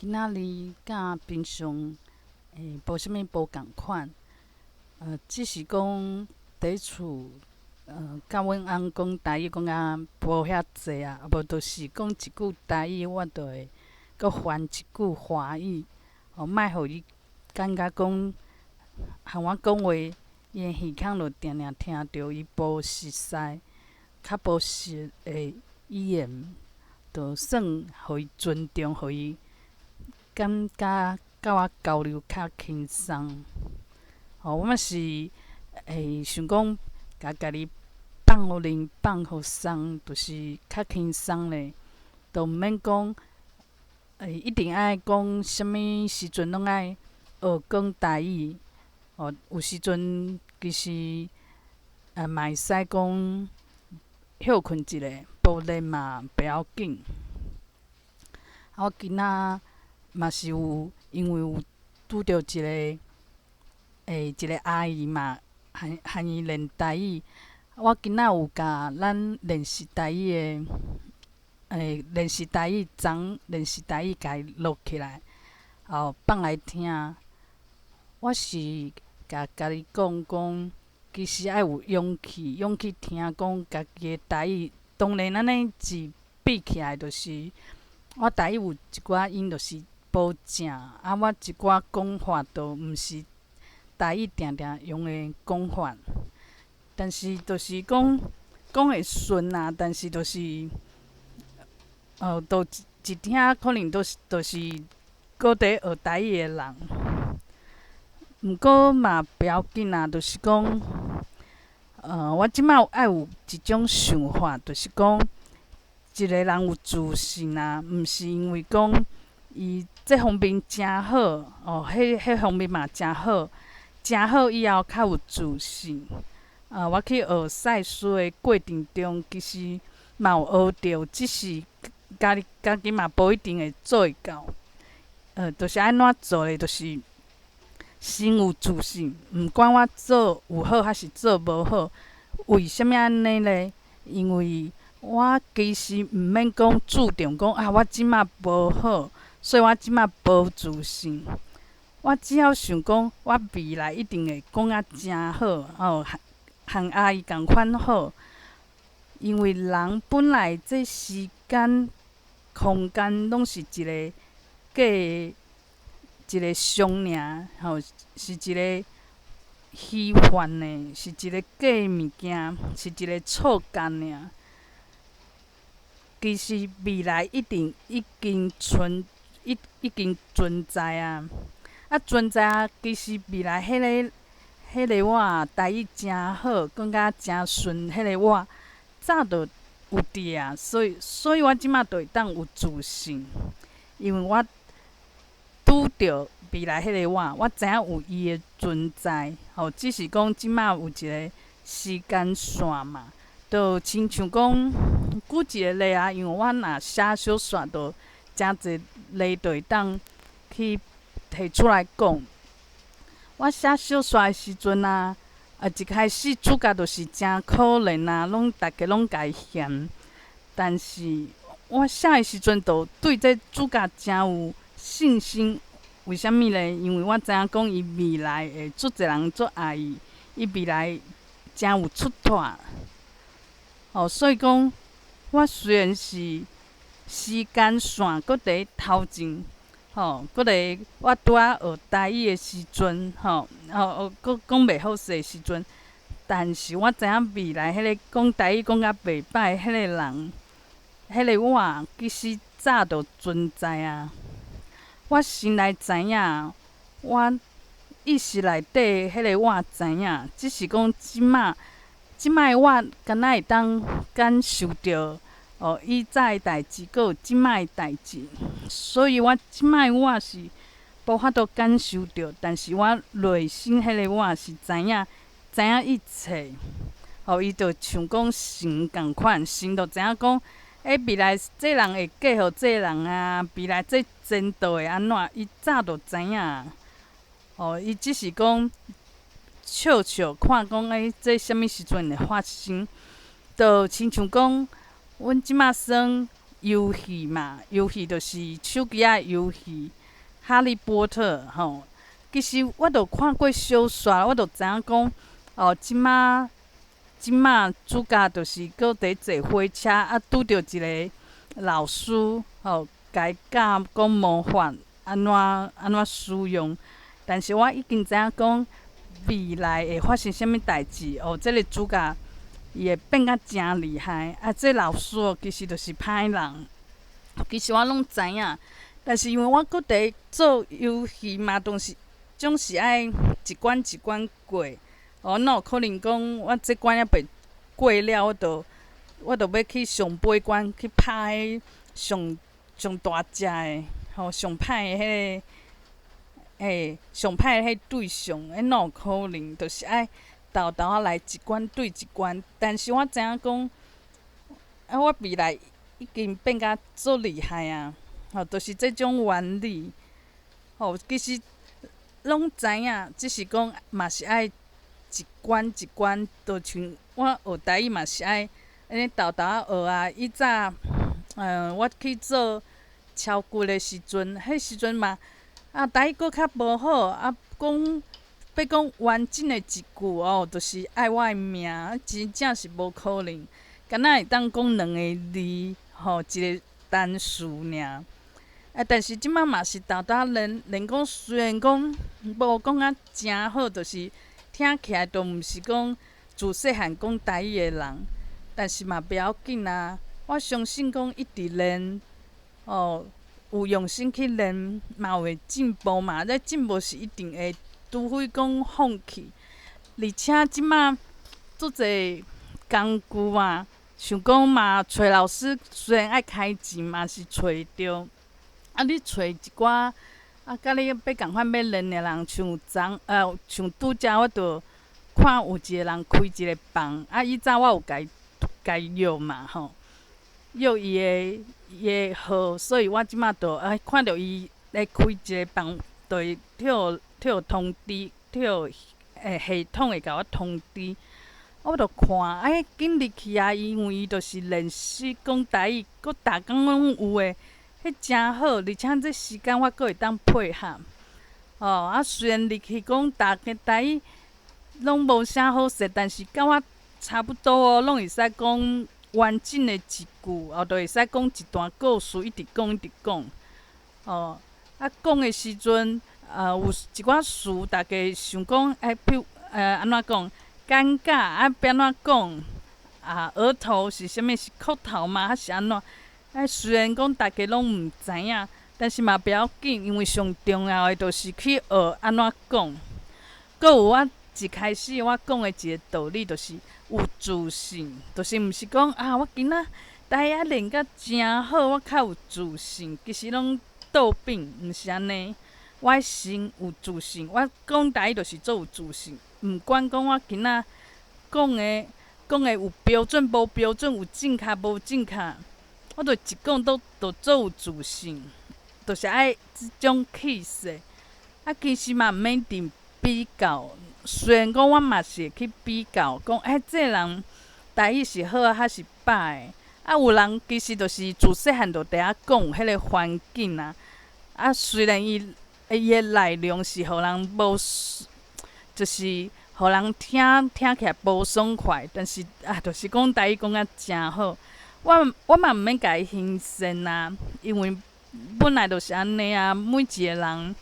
今仔日甲平常无啥物无共款，只是讲伫厝甲阮翁讲台语讲啊无遐济啊，无就是讲一句台语，我就会搁翻一句华语，莫互伊感觉讲和我讲话，伊的耳孔就定定听着伊无熟悉、较无熟的语言，就算互伊尊重，互伊感觉甲我交流较轻松。我嘛是想讲，家己放互人放互送，就是较轻松咧，就毋免讲一定爱讲啥物时阵拢爱学讲台语。有时阵其实嘛会使讲休困一下，无练嘛不要紧。我今仔嘛是因为有拄着一个阿姨嘛，和伊练台语。我今仔有甲咱练习台语的练习台语章，练习台语甲伊录起来，放来听。我是甲家己讲，其实爱有勇气，听讲家己的台语。当然，安尼字比起来，就是我台语有一寡音就是无正，我一寡讲法就毋是台语定定用的讲法。但是就是讲会顺啊，但是就是都一听可能就是搁伫学台语的人。毋过嘛不要紧啊，就是讲，我即摆爱有一种想法，就是讲，一个人有自信啊，毋是因为讲伊这方面诚好，迄方面嘛诚好，以后较有自信。我去学赛事的过程中，其实嘛有学着，只是家己嘛无一定会做会到。就是安怎做咧，就是先有自信，毋管我做有好还是做无好。为虾米安尼咧？因为我其实毋免讲注重讲我即摆无好，所以我即摆无自信。我只要想讲，我未来一定会讲啊诚好，和阿姨共款好。因为人本来这时间、空间拢是一个假的。一个伤尔，是一个虚幻的，是一个假的物件，是一个错觉尔。其实未来一定已经存在啊！存在啊！其实未来迄个我台语诚好，讲甲诚顺，迄个我早就有伫啊，所以我即摆就会当有自信，因为我拄着未来迄个我知影有伊的存在，只是讲即摆有一个时间线嘛，就亲像讲举一个例啊，因为我若写小说，就诚侪例就会当去提出来讲。我写小说的时阵啊，一开始主角就是诚可怜啊，大家拢甲伊嫌，但是我写的时阵，就对这主角诚有信心。为虾米咧？因为我知影讲伊未来会足侪人足爱伊，伊未来诚有出头。所以讲，我虽然是时间线搁伫头前，搁伫我拄仔学台语的时阵，搁讲袂好势的时阵，但是我知影未来迄个讲台语讲甲袂歹迄个人，迄个我其实早就存在啊。我心内知影，我意识内底迄个我知影，只是讲即摆我敢若会当感受着以前的代志，搁有即摆的代志，所以我即摆我是无法度感受着，但是我内心迄个我是知影一切。伊就像讲神共款，神就知影讲。未来这人会嫁互这人啊，未来这前途会安怎？伊早就知影。伊只是讲笑看讲这啥物时阵会发生。就亲像讲，阮即马算游戏嘛，游戏就是手机仔游戏，哈利波特吼。其实我著看过小说，我著知影讲，即马主角就是搁伫坐火车，拄着一个老师，甲伊教讲魔法安怎使用。但是我已经知影讲未来会发生啥物代志，即个主角伊会变甲诚厉害。这老师其实就是歹人，其实我拢知影。但是因为我搁伫做游戏嘛，总是爱一关一关过。哪有可能讲我这关还袂过了，我著要去上尾关去拍上大只的，上歹的上歹的对象，哪有可能？就是爱豆豆仔来一关对一关。但是我知影讲，我未来已经变甲足厉害啊！就是这种原理。其实拢知影，只是讲嘛是爱一关一关，就像我学台语嘛是爱安尼豆豆仔学啊。以早，我去做超骨的时阵，迄时阵嘛，台语搁较无好，要讲完整的一句就是爱我的命，真正是无可能。敢若会当讲两个字，一个单词尔。但是即摆嘛是豆豆练讲，虽然讲无讲啊诚好，就是听起来都毋是讲自细汉讲台语的人，但是嘛不要紧啊。我相信讲一直练，有用心去练，嘛会进步嘛。这进步是一定会，除非讲放弃。而且即摆足侪工具啊，想讲嘛，找老师虽然爱开钱，嘛是找着。你找一寡甲你要共款要练的人，像拄则我著看有一个人开一个房，以早我有甲伊约嘛约伊的号，所以我即马著看到伊咧开一个房，著会跳通知，系统会甲我通知。我著看，紧入去啊！因为伊著是练习讲台语，佫逐工拢有诶。迄诚好，而且这时间我阁会当配合。虽然入去讲逐个台语拢无啥好势，但是甲我差不多拢会使讲完整的一句，著会使讲一段故事，一直讲一直讲。讲的时阵，有一寡词，大家想讲，比如安怎讲？尴尬要安怎讲？额头是啥物？是壳头吗？还是安怎？虽然讲大家拢毋知影，但是嘛不要紧，因为上重要的就是去学安怎讲。阁有我一开始我讲的一个道理，就是有自信，就是毋是讲我今仔台语练甲诚好，我较有自信。其实拢倒反，毋是安尼。我先有自信，我讲台语就是做有自信，毋管讲我今仔讲的有标准无标准，有正确无正确。我著一讲都做有自信，就是爱即种气势。其实嘛毋免一定比较，虽然讲我嘛是会去比较，讲这个人台语是好还是歹的。有人其实就是自细汉就伫遐讲有迄个环境啊。虽然伊的内容是互人无，就是互人听起来无爽快，但是就是讲台语讲啊诚好。我嘛毋免甲伊欣赏啊，因为本来就是安尼啊。每一个人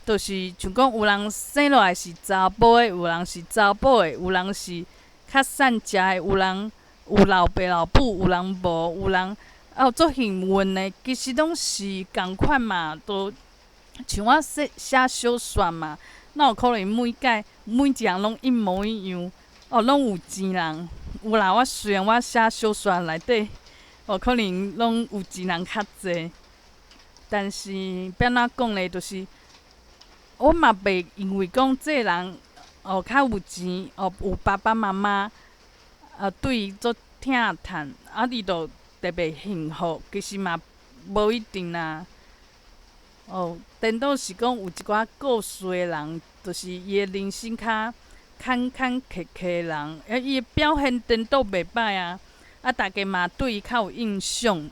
就是像讲，有人生落来是查甫的，有人是查某的，有人是较善食的，有人有老爸老母，有人无，有人足幸运的。其实拢是共款嘛，都像我写小说嘛，哪有可能每一人拢一模一样？拢有钱人。有啦，虽然我写小说内底，可能拢有钱人较济，但是要安怎讲呢？就是我嘛袂因为讲这个人较有钱，有爸爸妈妈对伊足疼趁，伊就特别幸福。其实嘛无一定啊。颠倒是讲有一寡故事的人，就是伊的人生较坎坎坷坷的人，伊的表现颠倒袂歹啊。大家嘛对伊较有印象。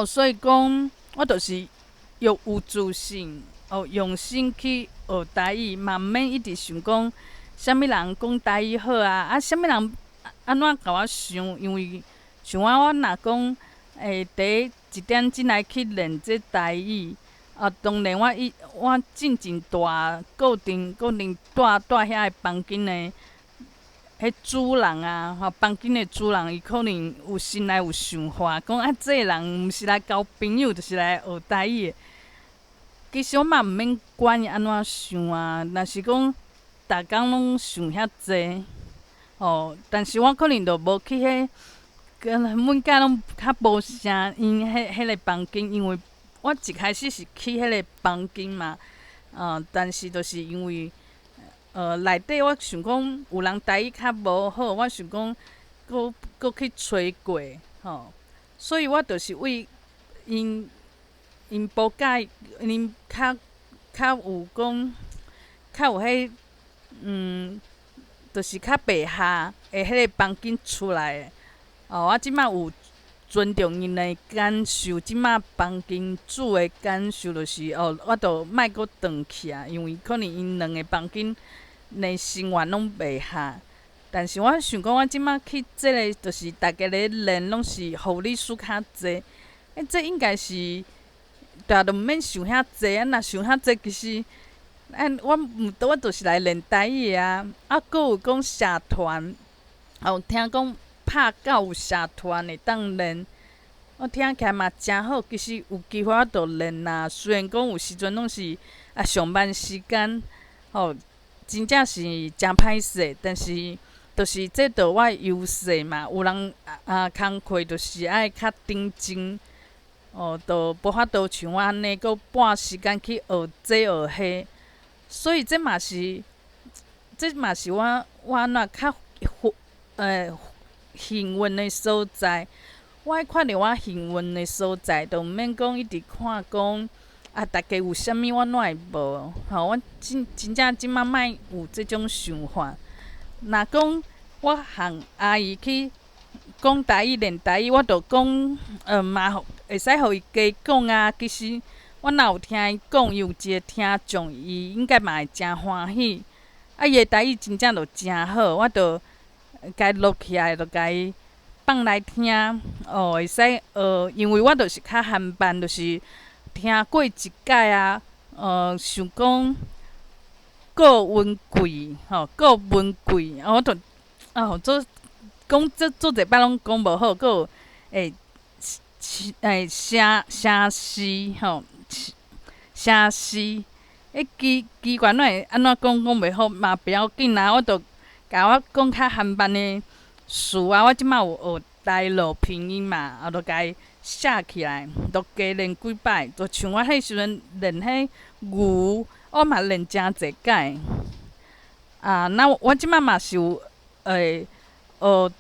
所以讲我就是要有自信，用心去学台语，嘛毋免一直想讲，啥物人讲台语好啊，啥物人安怎甲我想，因为像我若讲，第一点进来去练这台语，当然我进前大固定住遐个房间的。迄主人啊，房间的主人，伊可能有心内有想法，讲这个人毋是来交朋友，就是来学台语的。其实我嘛毋免管伊安怎想啊，若是讲逐工拢想遐济，但是我可能就无去每间拢较无声音迄个房间，因为我一开始是去迄个房间嘛，但是就是因为。内底我想讲有人台语较无好，我想讲搁去找过，所以我就是为因无介，因较有讲，较有迄就是较白下的迄个房间出来的。我即摆有尊重因的感受，即摆房间主的感受就是，我著莫搁转去啊，因为可能因两个房间。连成员拢袂合，但是我想讲，我即摆去即个，就是大家咧练，拢是护理师较济。这应该是，大都毋免想遐济啊。若想遐济，其实，我就是来练台语啊。搁有讲社团，听讲拍到有社团会当练，我听起来嘛真好。其实有机会我就练啦。虽然讲有时阵拢是上班时间，真正是真歹势，但是就是这着我优势嘛。有人工课就是爱较认真，就无法度像我安尼，搁半时间去学这学迄。所以这嘛是我安怎较幸运的所在。我爱看着我幸运的所在，就毋免讲一直看讲。大家有啥物我哪会无？我真正即摆莫有即种想法。若讲我向阿姨去讲台语练台语，我就讲嘛会使互伊加讲啊。其实我若有听伊讲，伊有一个听众，伊应该嘛会真欢喜。伊的台语真正就真好，我就甲伊录起来，就甲伊放来听。会使因为我就是较含办，就是。听过一届啊，想讲顾文贵，顾文贵，我著做讲做一摆拢讲无好，阁有声诗声诗，机关哪会安怎讲袂好嘛？不要紧啦，我著甲我讲较含办的词啊，我即摆有学台语拼音嘛，著甲伊。写起来，都加练几摆，就像我迄时阵练迄牛，我嘛练真侪摆。那我即摆嘛是有学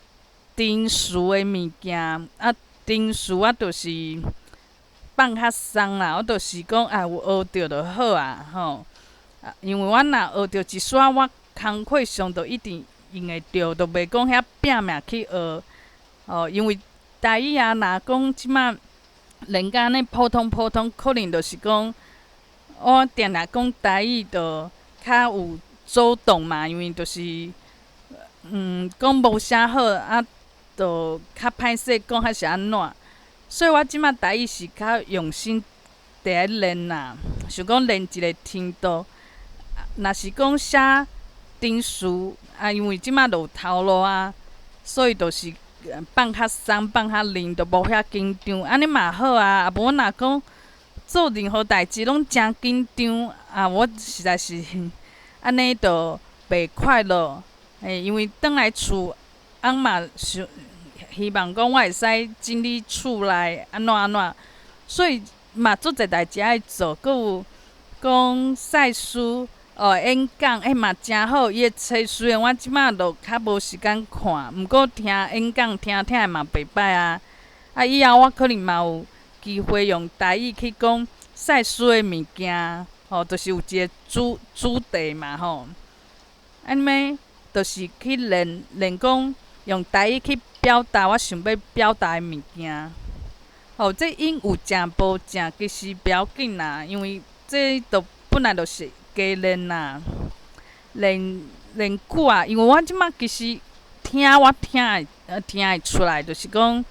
定词的物件，定词我就是放较松啦，我就是讲有学着就好啊，因为我若学着一煞，我工课上就一定用会着，就袂讲遐拼命去学，因为。台语若讲即摆练甲安尼普通，可能就是讲我定定讲台语就较有走动嘛，因为就是讲无啥好就较歹势讲还是安怎，所以我即摆台语是较用心伫咧练啦，想讲练一个程度。若是讲写定词因为即摆就有头路啊，所以就是。放较松，放较灵，就无遐紧张，安尼嘛好啊。无我若讲做任何代志拢真紧张我实在是安尼就袂快乐。因为转来厝，翁嘛希望讲我会使整理厝内安怎，所以嘛做侪代志爱做，阁有讲赛书。演讲嘛真好，伊的册虽然我即摆就较无时间看，毋过听演讲听的嘛袂歹啊。以后我可能嘛有机会用台语去讲赛书的物件，就是有一个主题嘛安尼就是去练讲用台语去表达我想要表达的物件。这音有正无正，其实不要紧啦，因为这本来就是加练啦，练久啊。因为我即摆其实我听会出来，就是讲，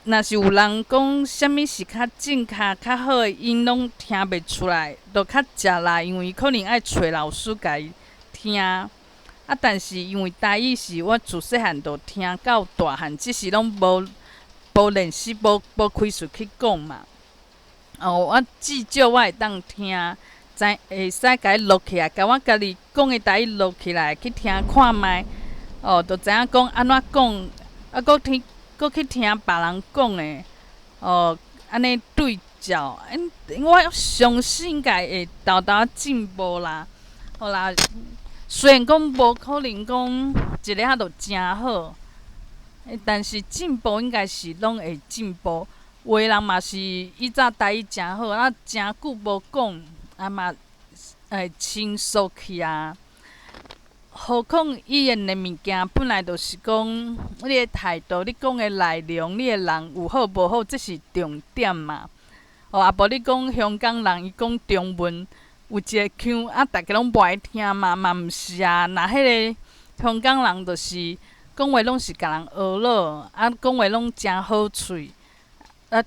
若是有人讲啥物是较正较好的音，拢听袂出来，就较食力，因为可能爱找老师家己听。但是因为台语是我自细汉就听到大汉，只是拢无练习，无开喙去讲嘛。我至少我会当听，会使甲伊录起来，甲我家己讲的台语录起来去听看觅。就知影讲安怎讲，搁去听别人讲的，安尼对照。我相信应该会豆豆进步啦。好啦，虽然讲无可能讲一下就真好，但是进步应该是拢会进步。有的人嘛是以早台语真好，真久无讲，嘛会清熟去啊。何况语言的物件本来就是讲，你的态度、你讲的内容、你的人有好无好，这是重点嘛。无你讲香港人伊讲中文有一个腔，大家拢无爱听嘛毋是啊。若迄个香港人就是讲话拢是甲人学落，讲话拢真好喙。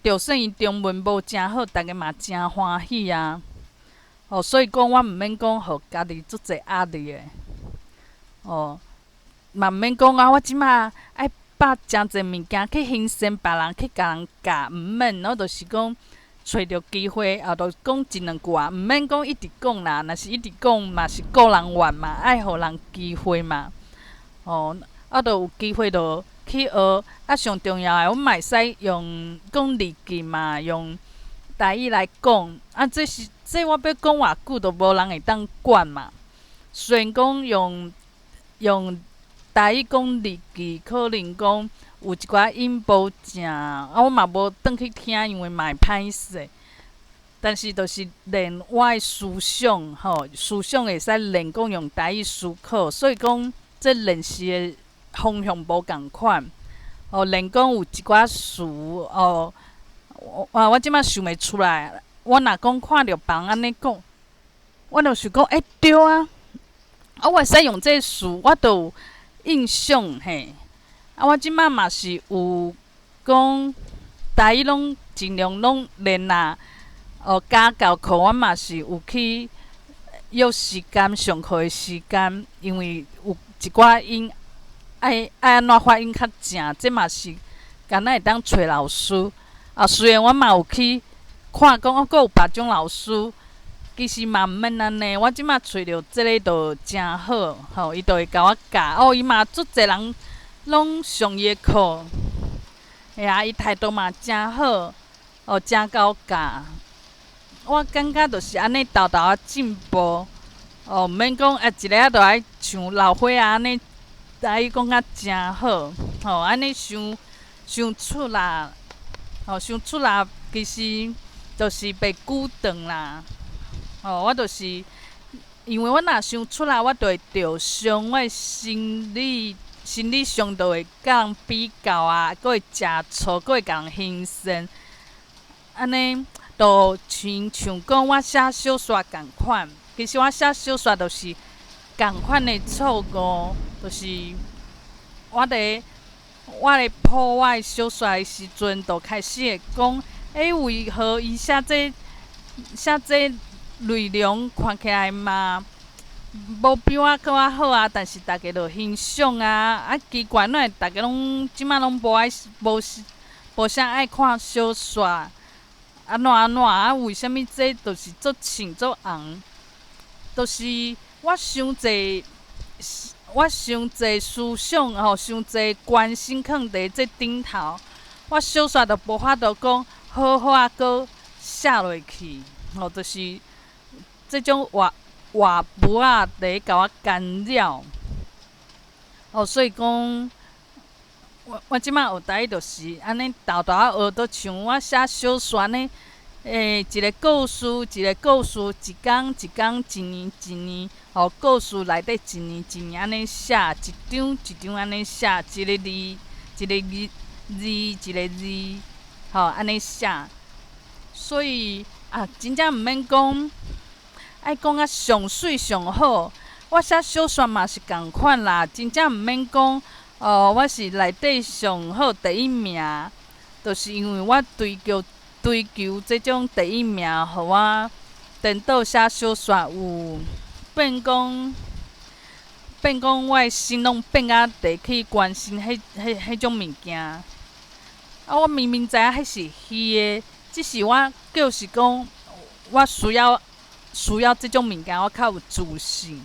就算伊中文无真好，大家嘛真欢喜啊。所以讲我毋免讲互家己足侪压力的。嘛毋免讲啊！我即马爱把真侪物件去欣赏别人，去甲人教，毋免。我就是讲，找着机会，就讲一两句啊，毋免讲一直讲啦。若是一直讲，嘛是个人愿嘛，爱互人机会嘛。就有机会就去学。上重要的，我嘛会使用讲字句嘛，用台语来讲。这我要讲偌久，都无人会当管嘛。虽然讲用台语讲字句，可能讲有一寡音无正，我嘛无转去听，因为嘛会歹势。但是就是练我的思想，思想会使练讲用台语思考，所以讲这练习的方向无共款。练讲有一寡词，我即摆想袂出来。我若讲看着别人安尼讲，我就是讲，对啊。我会使用这词，我就有印象嘿。我即摆嘛是有讲台语，拢尽量拢练啦。家教课我嘛是有去约时间上课的时间，因为有一寡音爱安怎发音较正，这嘛是敢若会当找老师。虽然我嘛有去看讲，阁有别种老师。其实嘛毋免安尼，我即摆找着即个就真好，伊就会甲我教。伊嘛足侪人拢上伊的课，伊态度嘛真好，真甲我教。我感觉就是安尼豆豆进步，毋免讲一个就爱像老伙仔安尼，台语讲较真好，安尼伤出啦，伤出啦，其实就是袂久长啦。我就是因为我若想出来，我就会着伤，我的心理上就会甲人比较啊，阁会食醋，阁会甲人欣赏，安尼就亲像讲我写小说共款。其实我写小说就是共款的错误，就是我咧谱我的小说的时阵，就开始会讲，为何伊写这内容看起来嘛，无比我搁较好啊，但是大家就欣赏啊。奇怪，哪会大家拢即摆拢无啥爱看小说？安怎为虾米这就是足深足红？就是我伤济思想伤济关心放伫这顶头，我小说就无法度讲好好啊，搁写落去。就是这种话物仔伫甲我干扰。所以讲，我即摆学台语就是安尼豆豆仔学，都像我写小说安尼。一个故事，一个故事，一天一天，一年一年，故事内底一年一年安尼写，一张一张安尼写，一个字一个字，安尼写。所以真正毋免讲，爱讲啊上水上好。我写小说嘛是共款啦，真正毋免讲，我是内底上好第一名，就是因为我追求即种第一名，互我颠倒写小说有变讲我的心拢变啊地去关心迄种物件。我明明知影迄是虚的，只是我就是讲，我需要即种物件，我较有自信。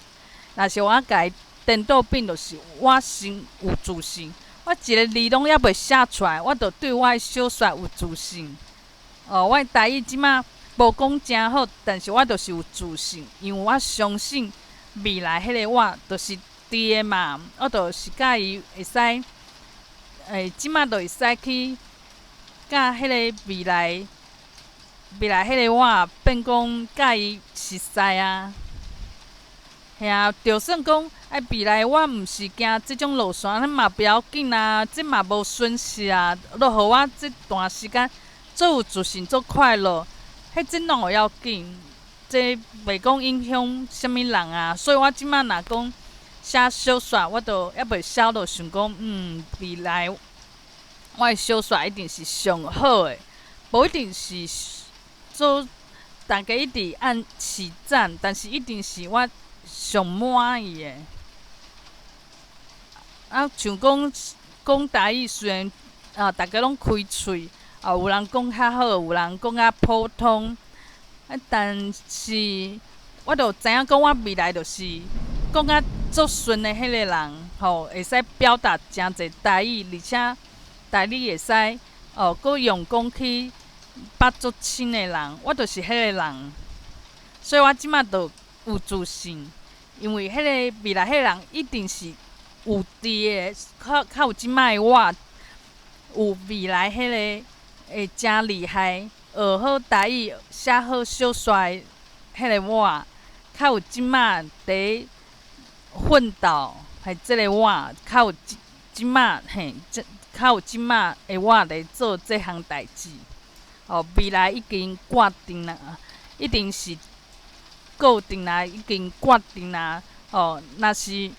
若是我家己颠倒变，就是我先有自信。我一个字拢还袂写出来，我就对我的小说有自信。我的台语即马无讲诚好，但是我就是有自信，因为我相信未来迄个我就是伫的嘛。我就是甲伊会使，即马就会使去甲迄个未来迄个我变讲甲伊熟识啊。嘿就算讲未来我毋是行即种路线，咱嘛不要紧啊，这嘛无损失啊。就互我即段时间做有自信、做快乐，迄拢会要紧。这袂讲影响啥物人啊。所以我即马若讲写小说，我就还袂写，就想讲，未来我的小说一定是上好的，无一定是做大家一直按起赞，但是一定是我上满意的。像讲台语，虽然大家拢开喙，有人讲较好，有人讲较普通，但是我就知影讲，我未来就是讲较足顺的迄个人，会使表达诚侪台语，而且台语会使搁用讲去捌足亲的人，我就是迄个人。所以我即马就有自信，因为迄个未来迄个人一定是有伫的，较有即摆的我，有未来迄个会诚厉害，学好台语、写好小说的迄个我，较有即摆伫奋斗，即个我，较有即摆较有即摆的我来做即项代志。未来已经决定啦，一定是固定啦，已经决定啦。若是，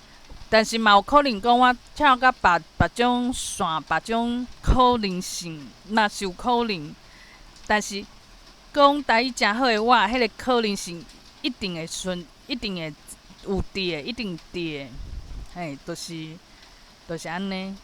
但是嘛有可能讲我跳到别种线、别种可能性，若是有可能。但是讲台语诚好的我，迄个可能性一定会一定会有伫的，一定伫的。就是安尼。